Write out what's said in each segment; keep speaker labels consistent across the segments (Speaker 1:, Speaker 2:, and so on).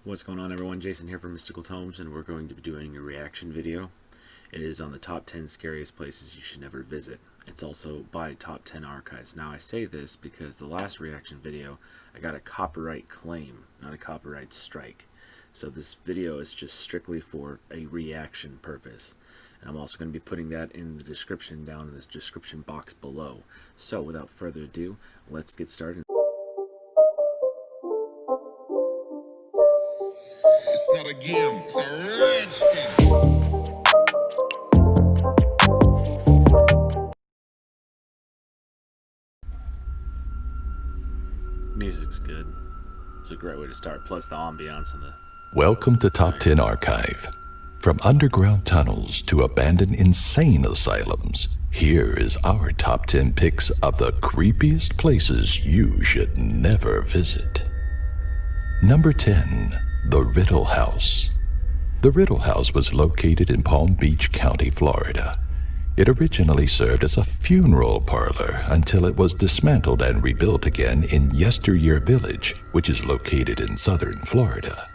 Speaker 1: What's going on, everyone? Jason here from Mystical Tomes, and we're going to be doing a reaction video. It is on the top 10 scariest places you should never visit. It's also by top 10 archives. Now, I say this because the last reaction video, I got a copyright claim, not a copyright strike. So this video is just strictly for a reaction purpose. And I'm also going to be putting that in the description down in this description box below. So without further ado, let's get started.
Speaker 2: It's not a game, it's a rich thing.
Speaker 1: Music's good. It's a great way to start, plus the ambiance and the...
Speaker 3: Welcome to Top 10 Archive. From underground tunnels to abandoned insane asylums, here is our top 10 picks of the creepiest places you should never visit. Number 10. The Riddle House. The Riddle House was located in Palm Beach County, Florida. It originally served as a funeral parlor until it was dismantled and rebuilt again in Yesteryear Village, which is located in southern Florida.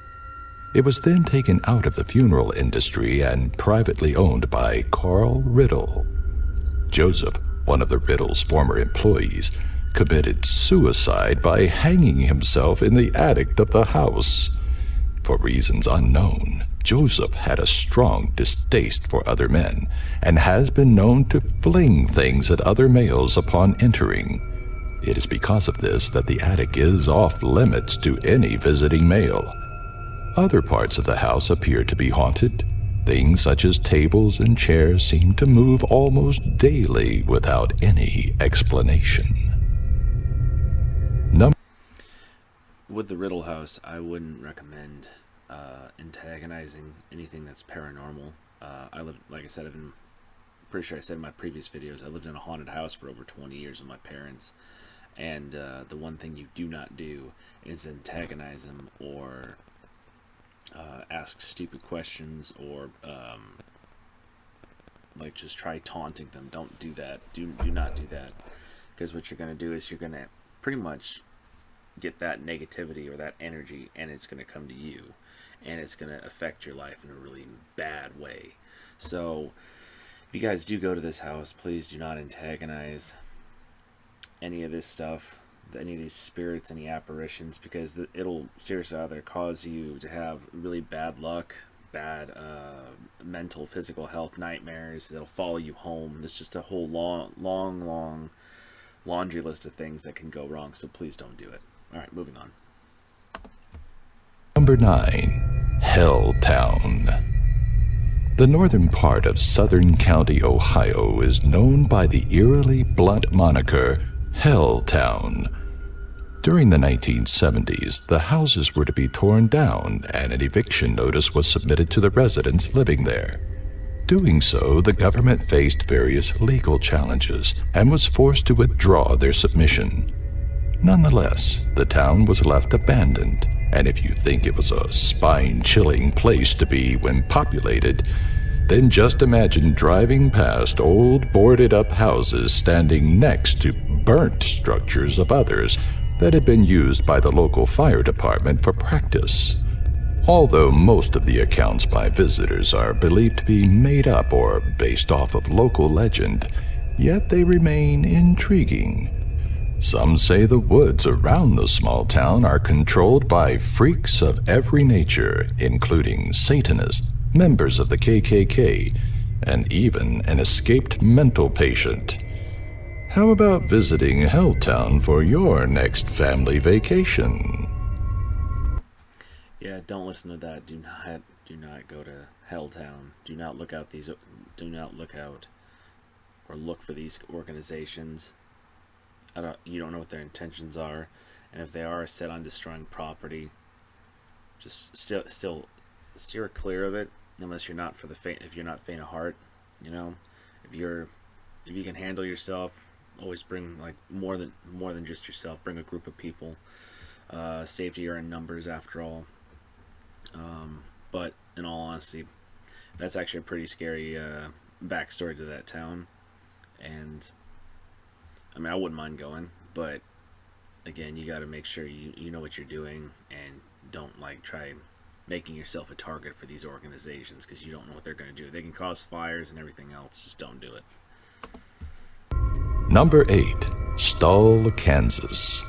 Speaker 3: It was then taken out of the funeral industry and privately owned by Carl Riddle. Joseph, one of the Riddle's former employees, committed suicide by hanging himself in the attic of the house. For reasons unknown, Joseph had a strong distaste for other men and has been known to fling things at other males upon entering. It is because of this that the attic is off limits to any visiting male. Other parts of the house appear to be haunted. Things such as tables and chairs seem to move almost daily without any explanation.
Speaker 1: With the Riddle House, I wouldn't recommend antagonizing anything that's paranormal. I lived, like I said, I'm pretty sure I said in my previous videos, I lived in a haunted house for over 20 years with my parents. And the one thing you do not do is antagonize them or ask stupid questions or like just try taunting them. Don't do that. Do not do that. Because what you're going to do is you're going to pretty much get that negativity or that energy, and it's going to come to you, and it's going to affect your life in a really bad way. So if you guys do go to this house, please do not antagonize any of this stuff, any of these spirits, any apparitions, because it'll seriously either cause you to have really bad luck, bad mental, physical health nightmares that'll follow you home. There's just a whole long laundry list of things that can go wrong, so please don't do it. Alright, moving on.
Speaker 3: Number 9. Helltown. The northern part of Southern County, Ohio is known by the eerily blunt moniker Helltown. During the 1970s, the houses were to be torn down and an eviction notice was submitted to the residents living there. Doing so, the government faced various legal challenges and was forced to withdraw their submission. Nonetheless, the town was left abandoned, and if you think it was a spine-chilling place to be when populated, then just imagine driving past old boarded-up houses standing next to burnt structures of others that had been used by the local fire department for practice. Although most of the accounts by visitors are believed to be made up or based off of local legend, yet they remain intriguing. Some say the woods around the small town are controlled by freaks of every nature, including Satanists, members of the KKK, and even an escaped mental patient. How about visiting Helltown for your next family vacation?
Speaker 1: Yeah, don't listen to that. Do not go to Helltown. Do not look out or look for these organizations. You don't know what their intentions are, and if they are set on destroying property, just still steer clear of it. Unless you're not if you're not faint of heart, you know, if you can handle yourself, always bring like more than just yourself. Bring a group of people. Safety are in numbers, after all. But in all honesty, that's actually a pretty scary backstory to that town, and I mean, I wouldn't mind going, but again, you got to make sure you know what you're doing and don't like try making yourself a target for these organizations, because you don't know what they're going to do. They can cause fires and everything else. Just don't do it.
Speaker 3: Number 8. Stull, Kansas.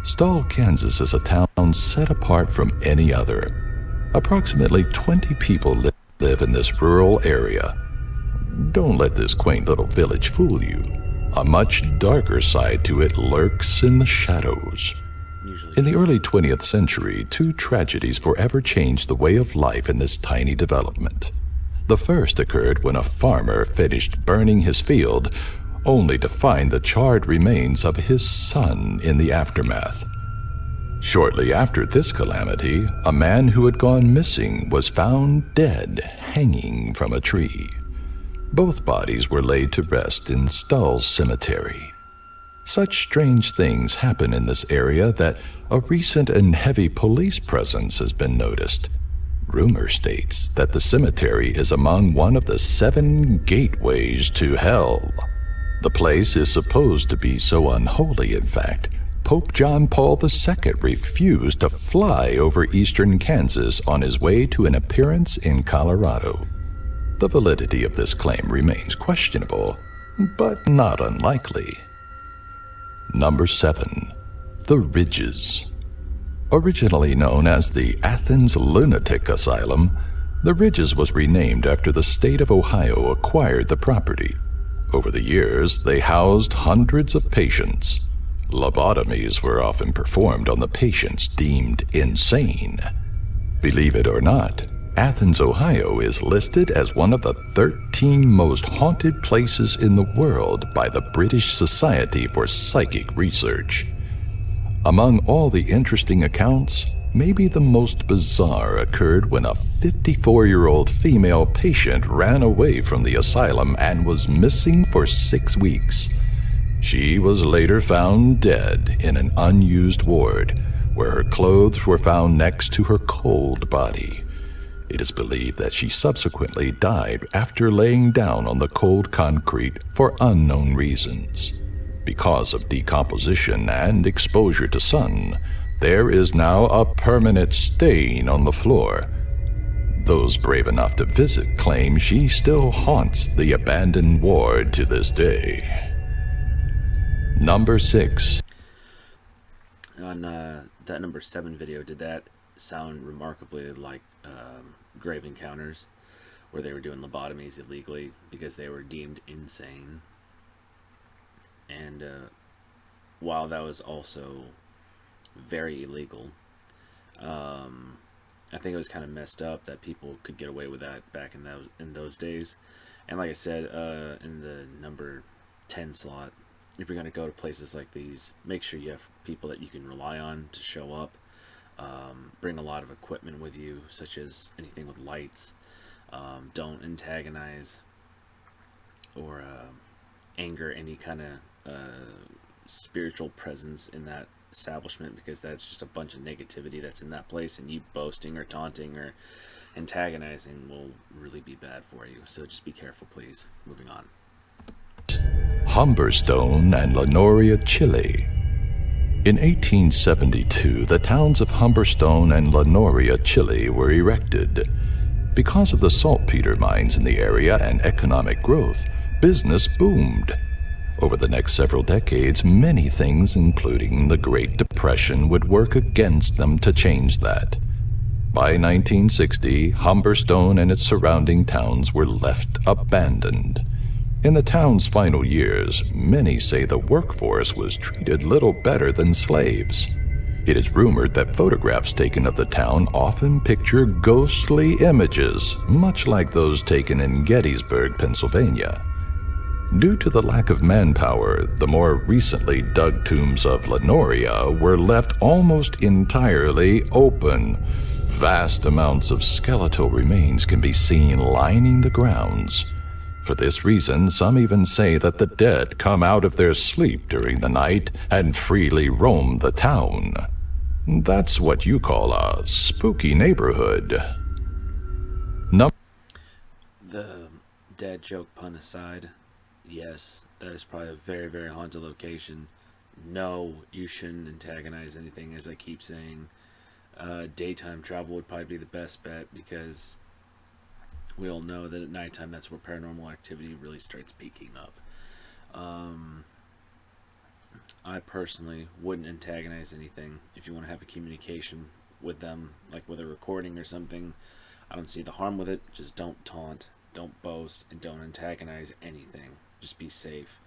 Speaker 3: Stull, Kansas is a town set apart from any other. Approximately 20 people live in this rural area. Don't let this quaint little village fool you. A much darker side to it lurks in the shadows. In the early 20th century, 2 tragedies forever changed the way of life in this tiny development. The first occurred when a farmer finished burning his field, only to find the charred remains of his son in the aftermath. Shortly after this calamity, a man who had gone missing was found dead, hanging from a tree. Both bodies were laid to rest in Stull Cemetery. Such strange things happen in this area that a recent and heavy police presence has been noticed. Rumor states that the cemetery is among one of the 7 gateways to hell. The place is supposed to be so unholy, in fact, Pope John Paul II refused to fly over eastern Kansas on his way to an appearance in Colorado. The validity of this claim remains questionable, but not unlikely. Number 7. The Ridges. Originally known as the Athens Lunatic Asylum, the Ridges was renamed after the state of Ohio acquired the property. Over the years, they housed hundreds of patients. Lobotomies were often performed on the patients deemed insane. Believe it or not, Athens, Ohio is listed as one of the 13 most haunted places in the world by the British Society for Psychic Research. Among all the interesting accounts, maybe the most bizarre occurred when a 54-year-old female patient ran away from the asylum and was missing for 6 weeks. She was later found dead in an unused ward, where her clothes were found next to her cold body. It is believed that she subsequently died after laying down on the cold concrete for unknown reasons. Because of decomposition and exposure to sun, there is now a permanent stain on the floor. Those brave enough to visit claim she still haunts the abandoned ward to this day. Number 6.
Speaker 1: On that number 7 video, did that sound remarkably like Grave Encounters, where they were doing lobotomies illegally because they were deemed insane? And while that was also very illegal, I think it was kind of messed up that people could get away with that back in those days. And like I said, in the number 10 slot, if you're going to go to places like these, make sure you have people that you can rely on to show up. Bring a lot of equipment with you, such as anything with lights. Don't antagonize or anger any kind of spiritual presence in that establishment, because that's just a bunch of negativity that's in that place, and you boasting or taunting or antagonizing will really be bad for you. So just be careful, please. Moving on.
Speaker 3: Humberstone and Lenoria, Chile. In 1872, the towns of Humberstone and Lenoria, Chile were erected. Because of the saltpeter mines in the area and economic growth, business boomed. Over the next several decades, many things, including the Great Depression, would work against them to change that. By 1960, Humberstone and its surrounding towns were left abandoned. In the town's final years, many say the workforce was treated little better than slaves. It is rumored that photographs taken of the town often picture ghostly images, much like those taken in Gettysburg, Pennsylvania. Due to the lack of manpower, the more recently dug tombs of Lenoria were left almost entirely open. Vast amounts of skeletal remains can be seen lining the grounds. For this reason, some even say that the dead come out of their sleep during the night and freely roam the town. That's what you call a spooky neighborhood.
Speaker 1: The dad joke pun aside, yes, that is probably a very, very haunted location. No, you shouldn't antagonize anything, as I keep saying. Daytime travel would probably be the best bet, because we all know that at nighttime that's where paranormal activity really starts peaking up. I personally wouldn't antagonize anything. If you want to have a communication with them, like with a recording or something, I don't see the harm with it. Just don't taunt, don't boast, and don't antagonize anything. Just be safe.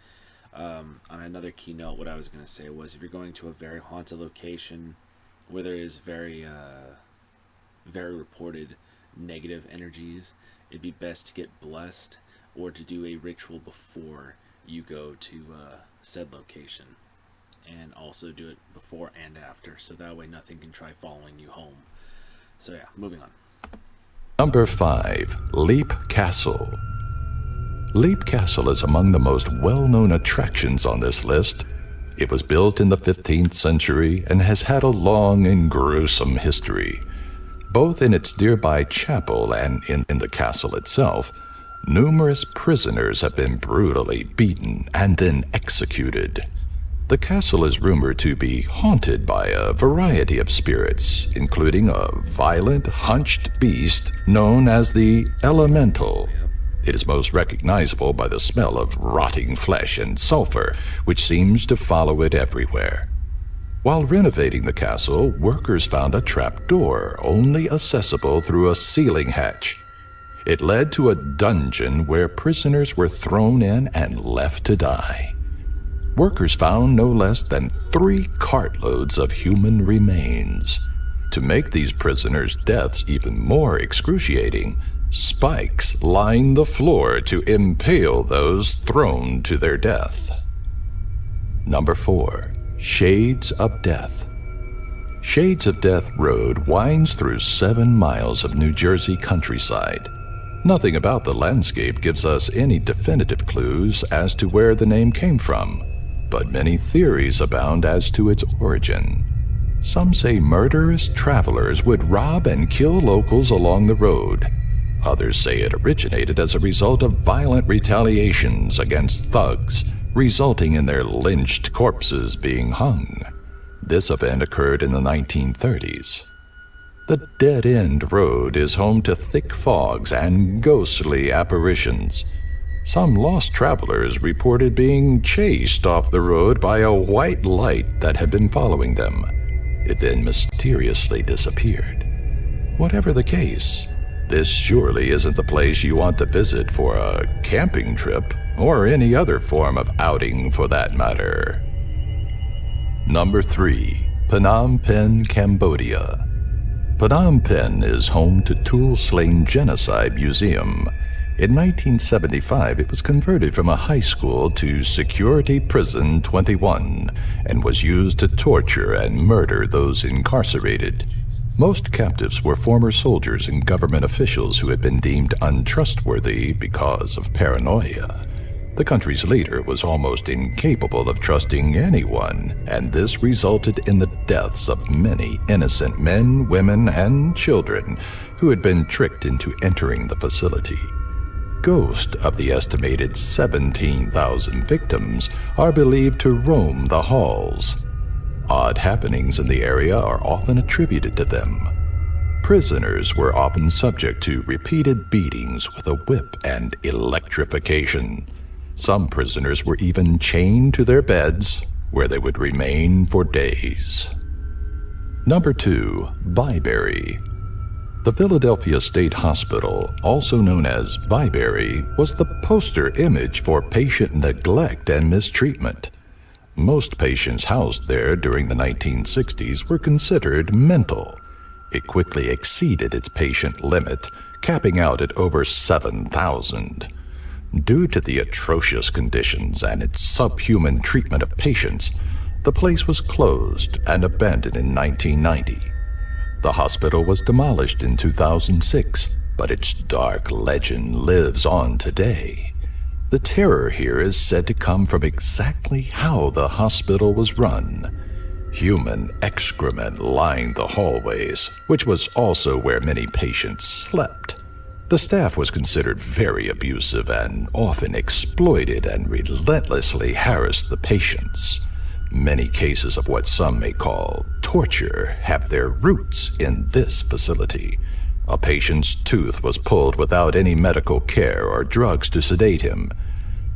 Speaker 1: On another keynote, what I was going to say was, if you're going to a very haunted location where there is very reported negative energies, it'd be best to get blessed or to do a ritual before you go to said location, and also do it before and after, so that way nothing can try following you home. So yeah, moving on.
Speaker 3: Number 5. Leap Castle. Leap Castle is among the most well-known attractions on this list. It was built in the 15th century and has had a long and gruesome history. Both in its nearby chapel and in the castle itself, numerous prisoners have been brutally beaten and then executed. The castle is rumored to be haunted by a variety of spirits, including a violent, hunched beast known as the Elemental. It is most recognizable by the smell of rotting flesh and sulfur, which seems to follow it everywhere. While renovating the castle, workers found a trap door only accessible through a ceiling hatch. It led to a dungeon where prisoners were thrown in and left to die. Workers found no less than 3 cartloads of human remains. To make these prisoners' deaths even more excruciating, spikes lined the floor to impale those thrown to their death. Number 4. Shades of Death. Shades of Death Road winds through 7 miles of New Jersey countryside. Nothing about the landscape gives us any definitive clues as to where the name came from, but many theories abound as to its origin. Some say murderous travelers would rob and kill locals along the road. Others say it originated as a result of violent retaliations against thugs, resulting in their lynched corpses being hung. This event occurred in the 1930s. The dead-end road is home to thick fogs and ghostly apparitions. Some lost travelers reported being chased off the road by a white light that had been following them. It then mysteriously disappeared. Whatever the case, this surely isn't the place you want to visit for a camping trip, or any other form of outing for that matter. Number 3. Phnom Penh, Cambodia. Phnom Penh is home to Tuol Sleng Genocide Museum. In 1975, it was converted from a high school to Security Prison 21 and was used to torture and murder those incarcerated. Most captives were former soldiers and government officials who had been deemed untrustworthy because of paranoia. The country's leader was almost incapable of trusting anyone, and this resulted in the deaths of many innocent men, women, and children who had been tricked into entering the facility. Ghosts of the estimated 17,000 victims are believed to roam the halls. Odd happenings in the area are often attributed to them. Prisoners were often subject to repeated beatings with a whip and electrification. Some prisoners were even chained to their beds, where they would remain for days. Number 2. Byberry. The Philadelphia State Hospital, also known as Byberry, was the poster image for patient neglect and mistreatment. Most patients housed there during the 1960s were considered mental. It quickly exceeded its patient limit, capping out at over 7,000. Due to the atrocious conditions and its subhuman treatment of patients, the place was closed and abandoned in 1990. The hospital was demolished in 2006, but its dark legend lives on today. The terror here is said to come from exactly how the hospital was run. Human excrement lined the hallways, which was also where many patients slept. The staff was considered very abusive and often exploited and relentlessly harassed the patients. Many cases of what some may call torture have their roots in this facility. A patient's tooth was pulled without any medical care or drugs to sedate him.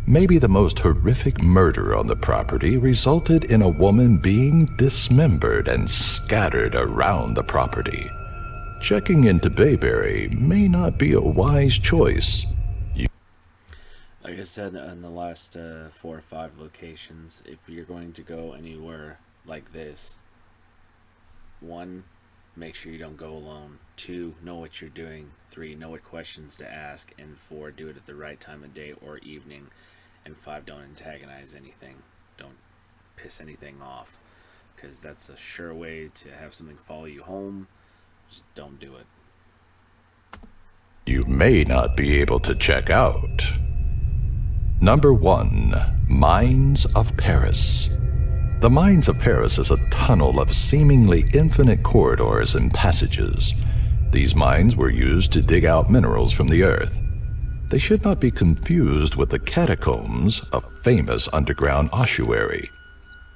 Speaker 3: Maybe the most horrific murder on the property resulted in a woman being dismembered and scattered around the property. Checking into Bayberry may not be a wise choice.
Speaker 1: Like I said in the last 4 or 5 locations, if you're going to go anywhere like this, 1, make sure you don't go alone. 2, know what you're doing. 3, know what questions to ask. And 4, do it at the right time of day or evening. And 5, don't antagonize anything. Don't piss anything off, because that's a sure way to have something follow you home. Just don't do it.
Speaker 3: You may not be able to check out. Number 1. Mines of Paris. The Mines of Paris is a tunnel of seemingly infinite corridors and passages. These mines were used to dig out minerals from the earth. They should not be confused with the catacombs, a famous underground ossuary.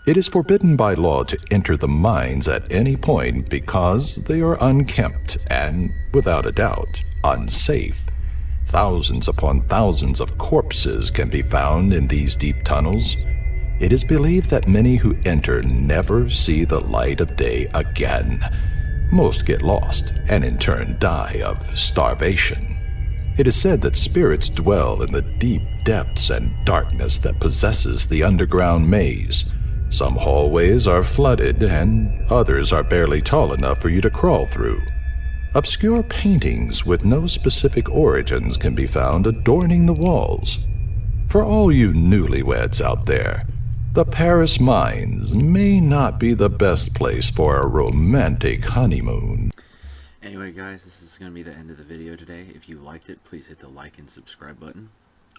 Speaker 3: It is forbidden by law to enter the mines at any point because they are unkempt and, without a doubt, unsafe. Thousands upon thousands of corpses can be found in these deep tunnels. It is believed that many who enter never see the light of day again. Most get lost and in turn die of starvation. It is said that spirits dwell in the deep depths and darkness that possesses the underground maze. Some hallways are flooded and others are barely tall enough for you to crawl through. Obscure paintings with no specific origins can be found adorning the walls. For all you newlyweds out there, the Paris mines may not be the best place for a romantic honeymoon.
Speaker 1: Anyway, guys, this is going to be the end of the video today. If you liked it, please hit the like and subscribe button.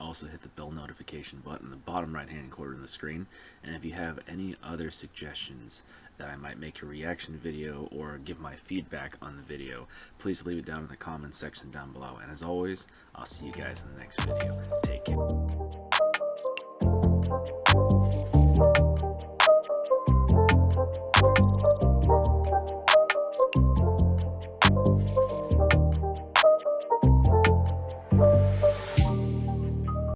Speaker 1: Also hit the bell notification button in the bottom right hand corner of the screen. And if you have any other suggestions that I might make a reaction video or give my feedback on the video, please leave it down in the comments section down below. And as always, I'll see you guys in the next video. Take care.